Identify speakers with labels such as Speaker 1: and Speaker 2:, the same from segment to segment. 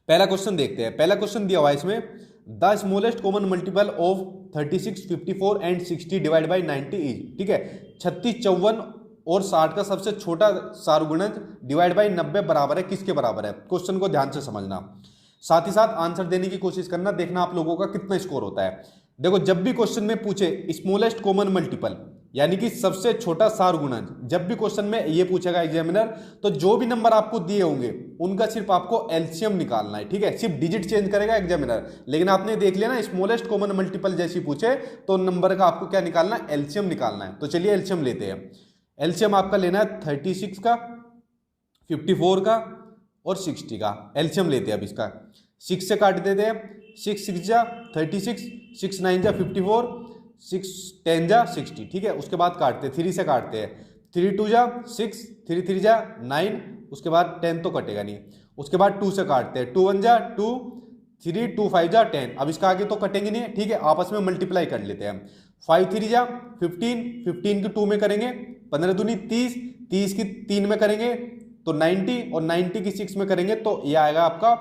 Speaker 1: पहला क्वेश्चन देखते हैं। पहला क्वेश्चन दिया हुआ है इसमें, the smallest common multiple of 36, 54 and 60 divide by 90 is, ठीक है, 36, 54 और 60 का सबसे छोटा सारगुणज डिवाइड बाई 90 बराबर है किसके बराबर है। क्वेश्चन को ध्यान से समझना, साथ ही साथ आंसर देने की कोशिश करना, देखना आप लोगों का कितना स्कोर होता है। देखो जब भी क्वेश्चन में पूछे स्मॉलेस्ट कॉमन मल्टीपल यानी कि सबसे छोटा सारगुणज, जब भी क्वेश्चन में ये पूछेगा एग्जामिनर, तो जो भी नंबर आपको दिए होंगे उनका सिर्फ आपको एलसीएम निकालना है, ठीक है। सिर्फ डिजिट चेंज करेगा एग्जामिनर, लेकिन आपने देख लिया ना स्मॉलेस्ट कॉमन मल्टीपल जैसी पूछे तो नंबर का आपको क्या निकालना है, एलसीएम निकालना है। तो चलिए एलसीएम लेते हैं। एलसीएम आपका लेना है 36 का, 54 का और 60 का। एलसीएम लेते हैं अब इसका। 6 से काट देते हैं, 6 6 जा 36, 6 9 जा 54, 6 10 जा 60, ठीक है। उसके बाद काटते हैं, 3 से काटते हैं, 3 2 जा 6, 3 3 जा 9, उसके बाद 10 तो कटेगा नहीं। उसके बाद 2 से काटते हैं, 2 1 जा 2, 3 2 5 जा 10। अब इसका आगे तो कटेंगे नहीं, ठीक है, आपस में मल्टीप्लाई कर लेते हैं। 5 3 जा 15, 15 की 2 में करेंगे, 15 दूनी 30, 30 की 3 में करेंगे तो 90, और 90 की 6 में करेंगे तो ये आएगा आपका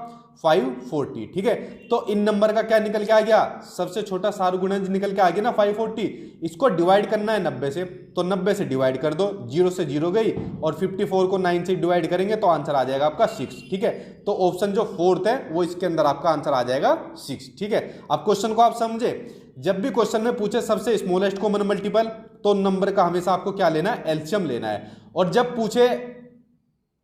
Speaker 1: 540, ठीक है। तो इन नंबर का क्या निकल के आ गया, सबसे छोटा सारगुणज निकल के आ गया ना 540। इसको डिवाइड करना है 90 से, तो 90 से डिवाइड कर दो, 0 से 0 गई, और 54 को 9 से डिवाइड करेंगे तो आंसर आ जाएगा आपका 6, ठीक है। तो ऑप्शन जो फोर्थ है वो इसके अंदर आपका आंसर आ जाएगा 6, ठीक है। अब क्वेश्चन को आप समझे, जब भी क्वेश्चन में पूछे सबसे स्मॉलेस्ट कॉमन मल्टीपल, तो नंबर का हमेशा आपको क्या लेना है, एलसीएम लेना है। और जब पूछे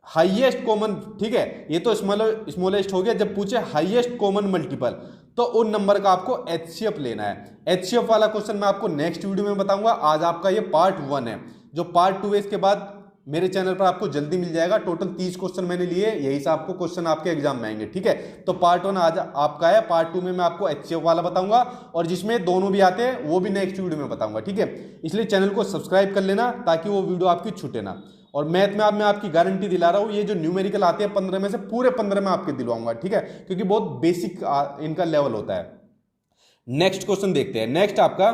Speaker 1: हाईएस्ट कॉमन, ठीक है, ये तो स्मॉलेस्ट हो गया, जब पूछे हाईएस्ट कॉमन मल्टीपल तो उन नंबर का आपको एचसीएफ लेना है। एचसीएफ वाला क्वेश्चन मैं आपको नेक्स्ट वीडियो में बताऊंगा। आज आपका ये पार्ट 1 है, जो पार्ट 2 है इसके बाद मेरे चैनल पर आपको जल्दी मिल जाएगा। टोटल 30 क्वेश्चन मैंने लिए, यही से आपको क्वेश्चन आपके एग्जाम में आएंगे, ठीक है। तो पार्ट 1 आज आपका है, पार्ट 2 में मैं आपको एचसीएफ वाला बताऊंगा, और जिसमें दोनों भी आते हैं वो भी नेक्स्ट वीडियो में बताऊंगा, ठीक है। इसलिए चैनल को सब्सक्राइब कर लेना ताकि वो वीडियो आपकी छूटे ना। और मैथ में मैं आपकी गारंटी दिला रहा हूं, ये जो न्यूमेरिकल आते हैं 15 में से पूरे 15 में आपके दिलवाऊंगा, ठीक है, क्योंकि बहुत बेसिक इनका लेवल होता है। नेक्स्ट क्वेश्चन देखते हैं। नेक्स्ट आपका,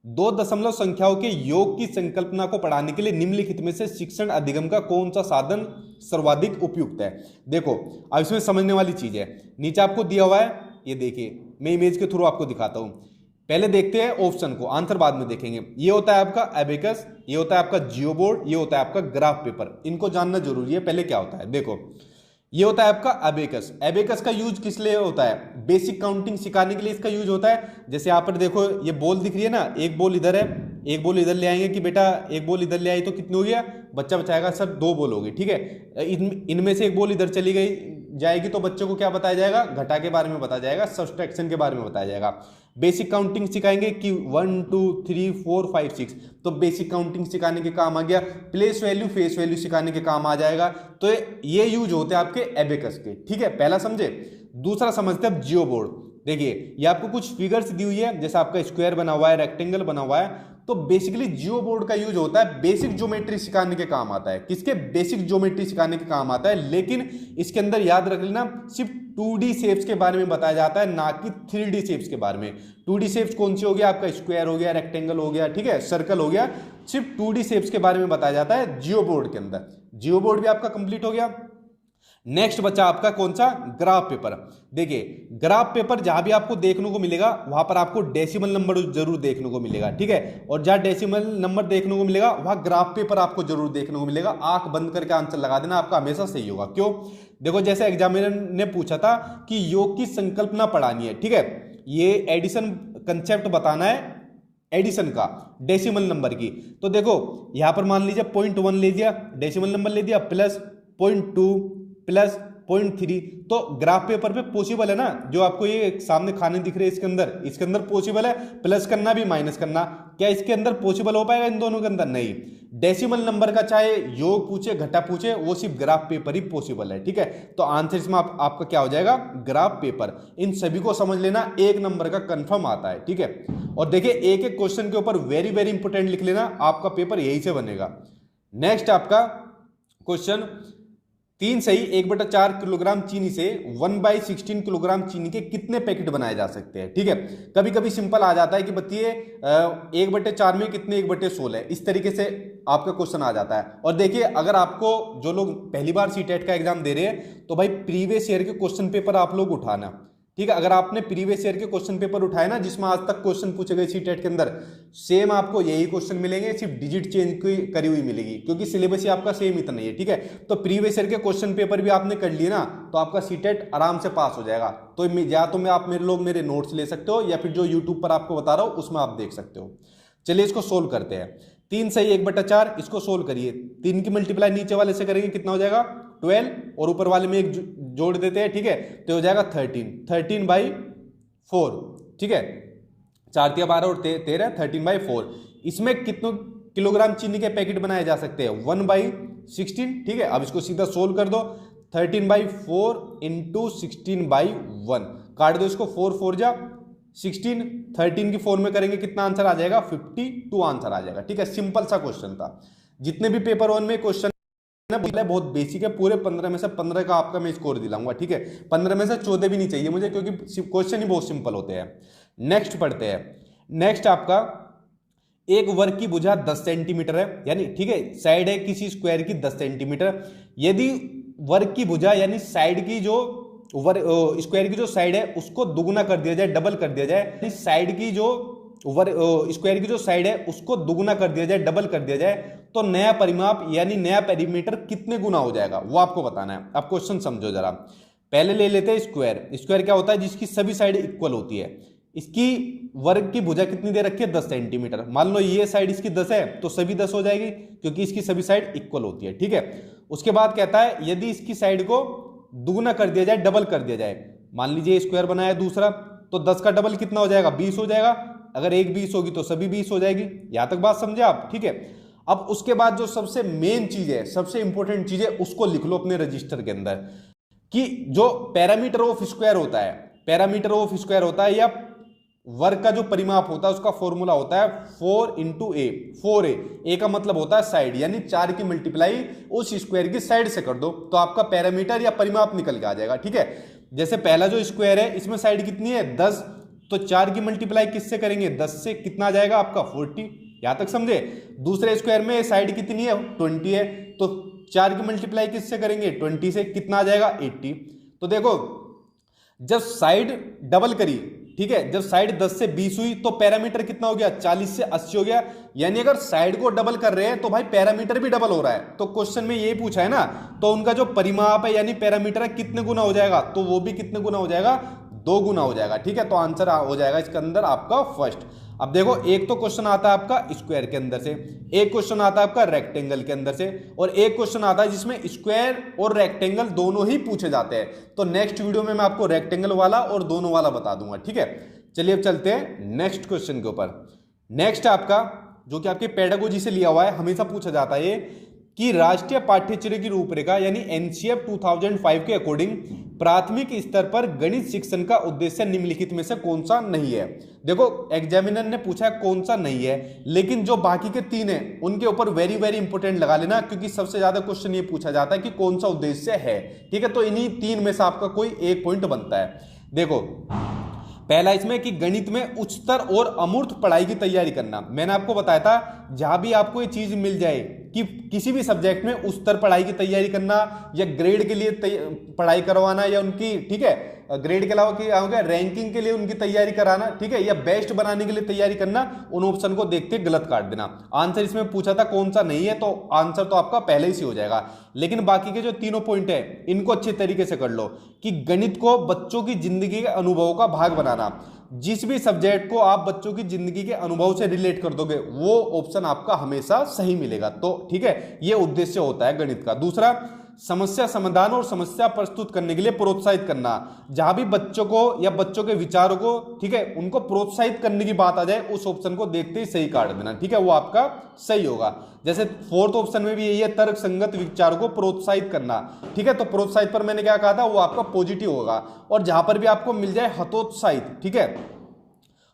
Speaker 1: दो दशमलव संख्याओं के योग की संकल्पना को पढ़ाने के लिए निम्नलिखित में से शिक्षण अधिगम का कौन सा साधन सर्वाधिक उपयुक्त है। देखो अब इसमें समझने वाली चीज है, नीचे आपको दिया हुआ है, ये देखिए मैं इमेज के थ्रू आपको दिखाता हूं। पहले देखते हैं ऑप्शन को, आंसर बाद में देखेंगे। ये होता है आपका एबेकस, ये होता है आपका जियोबोर्ड, ये होता है आपका ग्राफ पेपर। इनको जानना जरूरी है। पहले क्या होता है, देखो ये होता है आपका एबेकस। एबेकस का यूज किस लिए होता है, बेसिक काउंटिंग सिखाने के लिए इसका यूज होता है। जैसे यहाँ पर देखो ये बॉल दिख रही है ना, एक बॉल इधर है, एक बॉल इधर ले आएंगे कि बेटा एक बॉल इधर ले आई तो कितनी हो गया, बच्चा बचाएगा सर 2 बॉल होगी, ठीक है। इनमें से एक बॉल इधर चली गई जाएगी तो बच्चों को क्या बताया जाएगा, घटा के बारे में बताया जाएगा, सब्सट्रैक्शन के बारे में बताया जाएगा। बेसिक काउंटिंग सिखाएंगे कि 1 2 3 4 5 6, तो बेसिक काउंटिंग सिखाने के काम आ गया। प्लेस वैल्यू फेस वैल्यू सिखाने के काम आ जाएगा। तो ये यूज होते हैं आपके एबेकस के, ठीक है, पहला समझे। दूसरा समझते हैं जियो बोर्ड। देखिए ये आपको कुछ फिगर्स दी हुई है, जैसे आपका स्क्वायर बना हुआ है, रेक्टेंगल बना हुआ है, तो बेसिकली जियो बोर्ड का यूज होता है बेसिक ज्योमेट्री सिखाने के काम आता है। किसके, बेसिक ज्योमेट्री सिखाने के काम आता है। लेकिन इसके अंदर याद रख लेना सिर्फ 2D शेप्स के बारे में बताया जाता है, ना कि 3D शेप्स के बारे में। 2D शेप्स कौन सी हो गया, आपका स्क्वायर हो गया, रेक्टेंगल हो गया, ठीक है, सर्कल हो गया, सिर्फ 2D शेप्स के बारे में बताया जाता है जियो बोर्ड के अंदर। जियो बोर्ड भी आपका कंप्लीट हो गया। नेक्स्ट बचा आपका कौन सा, ग्राफ पेपर। देखिए ग्राफ पेपर जहां भी आपको देखने को मिलेगा वहां पर आपको डेसिमल नंबर जरूर देखने को मिलेगा, ठीक है। और जहां डेसिमल नंबर देखने को मिलेगा वहां ग्राफ पेपर आपको जरूर देखने को मिलेगा। आंख बंद करके आंसर लगा देना, आपका हमेशा सही होगा। क्यों, देखो जैसे एग्जामिनर ने पूछा था कि योग की संकल्पना पढ़ानी है, ठीक है, ये एडिशन कंसेप्ट बताना है, एडिशन का डेसिमल नंबर की। तो देखो यहां पर मान लीजिए 0.1 ले दिया, डेसिमल नंबर ले दिया, प्लस 0.2 प्लस 0.3, तो ग्राफ पेपर पे पॉसिबल है ना, जो आपको ये सामने खाने दिख रहे हैं इसके अंदर पॉसिबल है प्लस करना भी माइनस करना। क्या इसके अंदर पॉसिबल हो पाएगा, इन दोनों के अंदर नहीं। डेसिमल नंबर का चाहे योग पूछे घटा पूछे, वो सिर्फ ग्राफ पेपर ही पॉसिबल है, ठीक है। तो आंसर इसमें आपका क्या हो जाएगा, ग्राफ पेपर। इन सभी को समझ लेना, 1 नंबर का कंफर्म आता है, ठीक है। और देखिए एक एक क्वेश्चन के ऊपर वेरी वेरी इंपोर्टेंट लिख लेना, आपका पेपर यही से बनेगा। नेक्स्ट आपका क्वेश्चन, 3 सही 1/4 किलोग्राम चीनी से 1/16 किलोग्राम चीनी के कितने पैकेट बनाए जा सकते हैं। ठीक है, कभी कभी सिंपल आ जाता है कि बताइए 1/4 में कितने 1/16, इस तरीके से आपका क्वेश्चन आ जाता है। और देखिए, अगर आपको जो लोग पहली बार सीटेट का एग्जाम दे रहे हैं तो भाई प्रीवियस ईयर के क्वेश्चन पेपर आप लोग उठाना। ठीक है, अगर आपने प्रीवियस ईयर के क्वेश्चन पेपर उठाए ना जिसमें आज तक क्वेश्चन पूछे गए सीटेट के अंदर, सेम आपको यही क्वेश्चन मिलेंगे, सिर्फ डिजिट चेंज करी हुई मिलेगी, क्योंकि सिलेबस ही आपका सेम इतना ही है। ठीक है, तो प्रीवियस ईयर के क्वेश्चन पेपर भी आपने कर लिए ना तो आपका सीटेट आराम से पास हो जाएगा। तो या तो मैं आप मेरे नोट्स ले सकते हो या फिर जो यूट्यूब पर आपको बता रहा हूं उसमें आप देख सकते हो। चलिए इसको सोल्व करते हैं। 3 सही 1/4, इसको सोल्व करिए। 3 की मल्टीप्लाई नीचे वाले से करेंगे, कितना हो जाएगा 12, और ऊपर वाले में 1 जोड़ देते हैं। ठीक है, तो हो जाएगा 13/4। ठीक है, 4 × 12 और 13, 13/4। इसमें कितने किलोग्राम चीनी के पैकेट बनाए जा सकते हैं, 1/16। ठीक है, अब इसको सीधा सोल्व कर दो, 13/4 × 16/1, काट दो इसको, 4 4 जा 16, 13 की 4 में करेंगे कितना आंसर आ जाएगा, 52 आंसर आ जाएगा। ठीक है, सिंपल सा क्वेश्चन था। जितने भी पेपर 1 में क्वेश्चन बहुत बेसिक है, पूरे 15 में से 15 का आपका मैं स्कोर दिलाऊंगा। ठीक है, 15 में से 14 भी नहीं चाहिए मुझे, क्योंकि क्वेश्चन ही बहुत सिंपल होते हैं। नेक्स्ट पढ़ते हैं। नेक्स्ट आपका एक वर्ग की भुजा 10 सेंटीमीटर है, यानी ठीक है साइड है किसी स्क्वायर की 10 सेंटीमीटर। यदि वर्ग की भुजा यानी साइड की जो स्क्वायर की जो साइड है उसको दुगुना कर दिया जाए, डबल कर दिया जाए, साइड की जो स्क्वायर की जो साइड है उसको दुगुना कर दिया जाए, डबल कर दिया जाए, तो नया परिमाप यानी नया पेरीमीटर कितने गुना हो जाएगा वो आपको बताना है। अब क्वेश्चन समझो जरा। पहले ले लेते हैं स्क्वायर। स्क्वायर क्या होता है, जिसकी सभी साइड इक्वल होती है। इसकी वर्ग की भुजा कितनी दे रखी है, 10 सेंटीमीटर। मान लो ये साइड इसकी 10 है तो सभी 10 हो जाएगी, क्योंकि इसकी सभी साइड इक्वल होती है। ठीक है, उसके बाद कहता है यदि इसकी साइड को दुगुना कर दिया जाए, डबल कर दिया जाए। मान लीजिए स्क्वायर बनाया दूसरा, तो 10 का डबल कितना हो जाएगा, 20 हो जाएगा। अगर एक 20 होगी तो सभी 20 हो जाएगी। यहां तक बात समझे आप। ठीक है, अब उसके बाद जो सबसे मेन चीज है, सबसे इंपॉर्टेंट चीज है, उसको लिख लो अपने रजिस्टर के अंदर, कि जो पैरामीटर ऑफ स्क्वायर होता है, पैरामीटर ऑफ स्क्वायर होता है या वर्ग का जो परिमाप होता है उसका फॉर्मूला होता है 4 × a। 4a, a का मतलब होता है साइड, यानी 4 की मल्टीप्लाई उस स्क्वायर की साइड से कर दो तो आपका पैरामीटर या परिमाप निकल के आ जाएगा। ठीक है, जैसे पहला जो स्क्वायर है इसमें साइड कितनी है, 10, तो 4 की मल्टीप्लाई किससे करेंगे, 10 से, कितना आ जाएगा आपका 40। यहां तक समझे। दूसरे स्क्वायर में साइड कितनी है, 20 है, तो 4 की मल्टीप्लाई किससे करेंगे, 20 से, कितना आ जाएगा 80। तो देखो जब साइड डबल करी, ठीक है, जब साइड 10 से 20 हुई तो पैरामीटर कितना हो गया, 40 से 80 हो गया। यानी अगर साइड को डबल कर रहे हैं तो भाई पैरामीटर भी डबल हो रहा है। तो क्वेश्चन में यही पूछा है ना, तो उनका जो परिमाप है यानी पैरामीटर है कितने गुना हो जाएगा, तो वो भी कितने गुना हो जाएगा, 2 गुना हो जाएगा। ठीक है, तो आंसर हो जाएगा इसके अंदर आपका फर्स्ट। अब देखो एक तो क्वेश्चन आता है आपका स्क्वायर के अंदर से, एक क्वेश्चन आता है आपका रेक्टेंगल के अंदर से, और एक क्वेश्चन आता है जिसमें स्क्वायर और रेक्टेंगल दोनों ही पूछे जाते हैं। तो नेक्स्ट वीडियो में मैं आपको रेक्टेंगल वाला और दोनों वाला बता दूंगा। ठीक है, चलिए अब चलते हैं नेक्स्ट क्वेश्चन के ऊपर। नेक्स्ट आपका जो कि आपके पेडागोजी से लिया हुआ है, हमेशा पूछा जाता है कि राष्ट्रीय पाठ्यचर्या की रूपरेखा यानी एनसीएफ 2005 के अकॉर्डिंग प्राथमिक स्तर पर गणित शिक्षण का उद्देश्य निम्नलिखित में से कौन सा नहीं है। देखो एग्जामिनर ने पूछा कौन सा नहीं है, लेकिन जो बाकी के 3 हैं उनके ऊपर वेरी वेरी इंपॉर्टेंट लगा लेना, क्योंकि सबसे ज्यादा क्वेश्चन ये पूछा जाता है कि कौन सा उद्देश्य है। ठीक है, तो इन्हीं 3 में से आपका कोई एक पॉइंट बनता है। देखो पहला इसमें कि गणित में उच्चतर और अमूर्त पढ़ाई की तैयारी करना। मैंने आपको बताया था जहां भी आपको ये चीज मिल जाए कि किसी भी सब्जेक्ट में उच्चतर पढ़ाई की तैयारी करना या ग्रेड के लिए पढ़ाई करवाना या उनकी, ठीक है, ग्रेड के अलावा क्या हो गया, रैंकिंग के लिए उनकी तैयारी कराना, ठीक है, या बेस्ट बनाने के लिए तैयारी करना, उन ऑप्शन को देखते गलत काट देना। आंसर इसमें पूछा था कौन सा नहीं है, तो आंसर तो आपका पहले ही से हो जाएगा। लेकिन बाकी के जो तीनों पॉइंट है इनको अच्छे तरीके से कर लो कि गणित को बच्चों की जिंदगी के अनुभवों का भाग बनाना। जिस भी सब्जेक्ट को आप बच्चों की जिंदगी के अनुभव से रिलेट कर दोगे वो ऑप्शन आपका हमेशा सही मिलेगा। तो ठीक है, ये उद्देश्य होता है गणित का। दूसरा, समस्या समाधान और समस्या प्रस्तुत करने के लिए प्रोत्साहित करना। जहां भी बच्चों को या बच्चों के विचारों को, ठीक है, उनको प्रोत्साहित करने की बात आ जाए उस ऑप्शन को देखते ही सही काट देना। ठीक है, वो आपका सही होगा। जैसे फोर्थ ऑप्शन में भी यही है, तर्क संगत विचारों को प्रोत्साहित करना। ठीक है, तो प्रोत्साहित पर मैंने क्या कहा था, वो आपका पॉजिटिव होगा। और जहां पर भी आपको मिल जाए हतोत्साहित, ठीक है,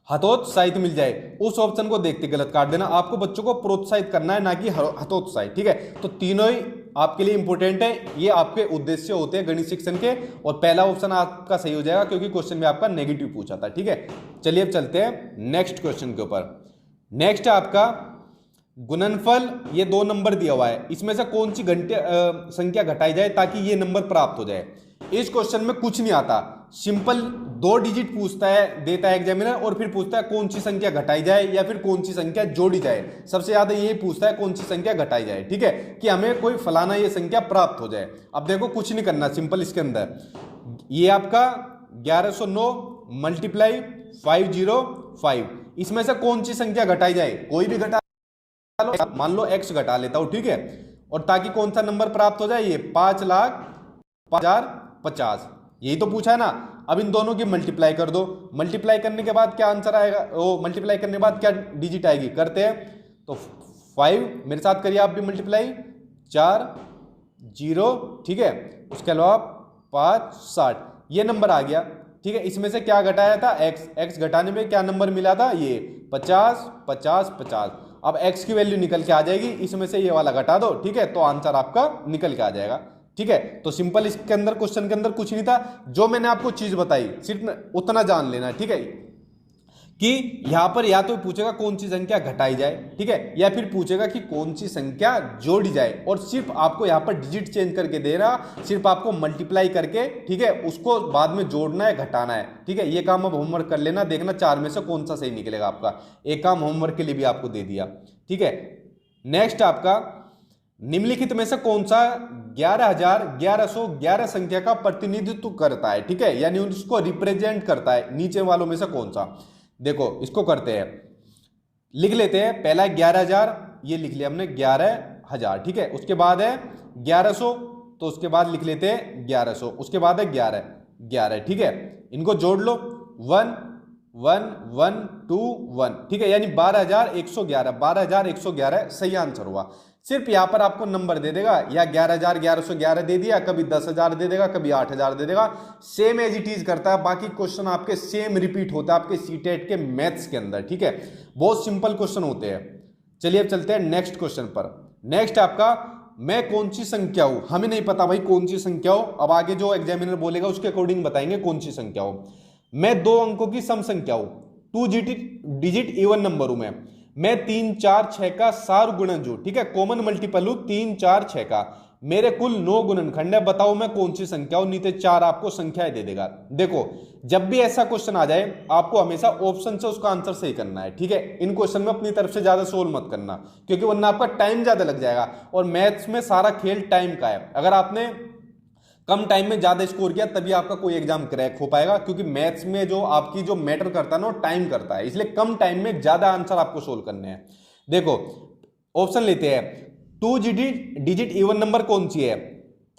Speaker 1: हतोत्साहित मिल जाए उस ऑप्शन को देखते गलत काट देना। आपको बच्चों को प्रोत्साहित करना है, ना कि हतोत्साहित। ठीक है, तो तीनों ही आपके लिए इंपॉर्टेंट है, ये आपके उद्देश्य होते हैं गणित शिक्षण के, और पहला ऑप्शन आपका सही हो जाएगा क्योंकि क्वेश्चन में आपका नेगेटिव पूछा था। ठीक है, चलिए अब चलते हैं नेक्स्ट क्वेश्चन के ऊपर। नेक्स्ट है आपका गुणनफल, ये 2 नंबर दिया हुआ है, इसमें से कौन सी संख्या घटाई जाए ताकि ये नंबर प्राप्त हो जाए। इस क्वेश्चन में कुछ नहीं आता, सिंपल 2 डिजिट पूछता है, देता है एग्जामिनर, और फिर पूछता है कौन सी संख्या घटाई जाए या फिर कौन सी संख्या जोड़ी जाए। सबसे ज्यादा यही पूछता है कौन सी संख्या घटाई जाए। ठीक है, कि हमें कोई फलाना ये संख्या प्राप्त हो जाए। अब देखो कुछ नहीं करना, सिंपल इसके अंदर ये आपका 1109 मल्टीप्लाई 505, इसमें से कौन सी संख्या घटाई जाए, कोई भी घटा लो, मान लो x घटा लेता हूं। ठीक है, और ताकि कौन सा नंबर प्राप्त हो जाए, ये 5,05,050, यही तो पूछा है ना। अब इन दोनों की मल्टीप्लाई कर दो, मल्टीप्लाई करने के बाद क्या आंसर आएगा, वो मल्टीप्लाई करने के बाद क्या डिजिट आएगी, करते हैं तो 5, मेरे साथ करिए आप भी मल्टीप्लाई, 4 0, ठीक है, उसके अलावा 5 60, ये नंबर आ गया। ठीक है, इसमें से क्या घटाया था, x घटाने में क्या नंबर मिला था, ये 50 50 50। अब x की वैल्यू निकल के आ जाएगी, इसमें से ये वाला घटा दो। ठीक है, तो आंसर आपका निकल के आ जाएगा। ठीक है, तो सिंपल इसके अंदर क्वेश्चन के अंदर कुछ नहीं था, जो मैंने आपको चीज बताई सिर्फ उतना जान लेना है। ठीक है, कि यहां पर या तो पूछेगा कौन सी संख्या घटाई जाए, ठीक है, या फिर पूछेगा कि कौन सी संख्या जोड़ी जाए, और सिर्फ आपको यहां पर डिजिट चेंज करके दे रहा, सिर्फ आपको मल्टीप्लाई करके, ठीक है, उसको बाद में जोड़ना है, घटाना है। ठीक है, ये काम अब होमवर्क कर लेना, देखना 4 में से कौन सा सही निकलेगा आपका। एक काम होमवर्क के लिए भी आपको दे दिया। ठीक है, नेक्स्ट आपका निम्नलिखित में से कौन सा 11,1111 संख्या का प्रतिनिधित्व करता है। ठीक है, यानी उसको रिप्रेजेंट करता है, नीचे वालों में से कौन सा। देखो इसको करते हैं, लिख लेते हैं। पहला 11,000, ये लिख लिया हमने 11,000। ठीक है, उसके बाद है 1100, तो उसके बाद लिख लेते हैं 1100, उसके बाद है 11,11। ठीक है, इनको जोड़ लो, 1 1 1 2 1। ठीक है, यानी 12,111, 12,111 सही आंसर हुआ। सिर्फ यहां पर आपको नंबर दे देगा, या 11,1111 दे दिया, कभी 10,000 दे देगा, कभी 8,000 दे देगा, सेम एज इट इज करता है। बाकी क्वेश्चन आपके सेम रिपीट होता है आपके सीटेट के मैथ्स के अंदर। ठीक है, बहुत सिंपल क्वेश्चन होते हैं। चलिए अब चलते हैं नेक्स्ट क्वेश्चन पर। नेक्स्ट आपका मैं कौन सी संख्या हूं, हमें नहीं पता भाई कौन सी संख्या हो, अब आगे जो एग्जामिनर बोलेगा उसके अकॉर्डिंग बताएंगे कौन सी संख्या हो। मैं 2 अंकों की सम संख्या हूं, 2 डिजिट इवन नंबर हूं मैं 3 4 6 का सार गुणन जो, ठीक है, कॉमन मल्टीपल हूं 3 4 6 का, मेरे कुल 9 गुणनखंड है, बताओ मैं कौन सी संख्या हूं। नीचे 4 आपको संख्याएं दे देगा। देखो जब भी ऐसा क्वेश्चन आ जाए आपको हमेशा ऑप्शन से उसका आंसर सही करना है। ठीक है, इन क्वेश्चन में अपनी तरफ से ज्यादा सोल्व मत करना, क्योंकि वरना आपका टाइम ज्यादा लग जाएगा, और मैथ्स में सारा खेल टाइम का है। अगर आपने कम टाइम में ज्यादा स्कोर किया तभी आपका कोई एग्जाम क्रैक हो पाएगा, क्योंकि मैथ्स में जो आपकी जो मैटर करता है ना वो टाइम करता है, इसलिए कम टाइम में ज्यादा आंसर आपको सोल्व करने हैं। देखो ऑप्शन लेते हैं, 2 डिजिट इवन नंबर कौन सी है,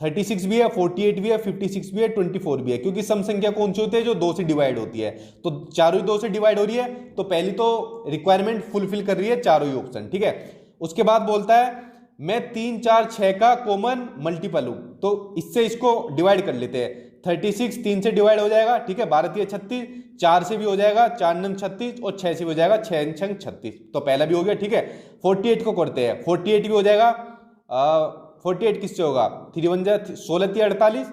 Speaker 1: 36 भी है, 48 भी है, 56 भी है, 24 भी है, क्योंकि सम संख्या कौन सी होती है जो 2 से डिवाइड होती है, तो चारों ही 2 से डिवाइड हो रही है, तो पहली तो रिक्वायरमेंट फुलफिल कर रही है चारों ही ऑप्शन। ठीक है, उसके बाद बोलता है मैं 3 4 6 का कॉमन मल्टीपल हूं, तो इससे इसको डिवाइड कर लेते हैं। 36 3 से डिवाइड हो जाएगा, ठीक है, 12 3 36, 4 से भी हो जाएगा, 4 9 36, और 6 से भी हो जाएगा, 6 6 36, तो पहला भी हो गया। ठीक है, 48 को करते हैं, 48 भी हो जाएगा, 48 किससे होगा, 3 1 16 3 48,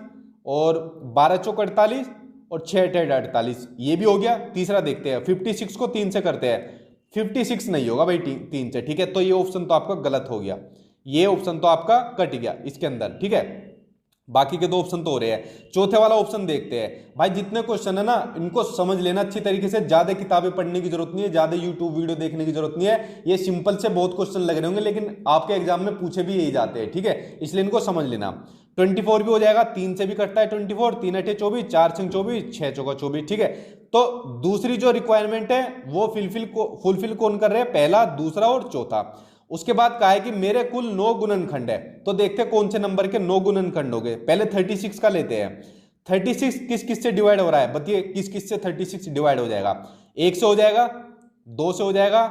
Speaker 1: और 12 चौक 48, और 6 8 48, ये भी हो गया। तीसरा देखते हैं, 56 को 3 से करते हैं, 56 नहीं होगा भाई 3 से। ठीक है, तो ये ऑप्शन तो आपका गलत हो गया, ये ऑप्शन तो आपका कट गया इसके अंदर। ठीक है, बाकी के 2 ऑप्शन तो हो रहे हैं। चौथे वाला ऑप्शन देखते हैं। भाई जितने क्वेश्चन है ना इनको समझ लेना अच्छी तरीके से, ज्यादा किताबें पढ़ने की जरूरत नहीं है, ज्यादा यूट्यूब वीडियो देखने की जरूरत नहीं है। ये सिंपल से बहुत क्वेश्चन लग रहे होंगे, लेकिन आपके एग्जाम में पूछे भी यही जाते हैं। ठीक है, इसलिए इनको समझ लेना। 24 भी हो जाएगा, 3 से भी कटता है 24, 3 8 24, 4 6 24, 6 चौका 24। ठीक है, तो दूसरी जो रिक्वायरमेंट है वो फुलफिल कौन कर रहे हैं, पहला, दूसरा और चौथा। उसके बाद कहा है कि मेरे कुल 9 गुणनखंड है, तो देखते हैं कौन से नंबर के 9 गुणनखंड हो गए। पहले 36 का लेते हैं, 36 किस किस से डिवाइड हो रहा है, बताइए किस किस से 36 डिवाइड हो जाएगा। 1 से हो जाएगा, 2 से हो जाएगा,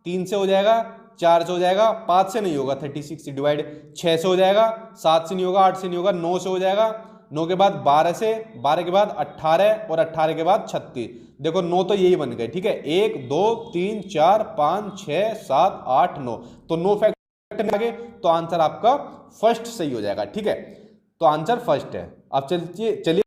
Speaker 1: 3 से हो जाएगा, 4 से हो जाएगा, 5 से नहीं होगा 36 से डिवाइड, 6 से हो जाएगा, 7 से नहीं होगा, 8 से नहीं होगा, 9 से हो जाएगा, 9 के बाद 12 से, 12 के बाद 18, और 18 के बाद 36। देखो 9 तो यही बन गए। ठीक है, 1 2 3 4 5 6 7 8 9, तो 9 फैक्टर करेक्ट में आगे तो आंसर आपका फर्स्ट सही हो जाएगा। ठीक है, तो आंसर फर्स्ट है। अब चलिए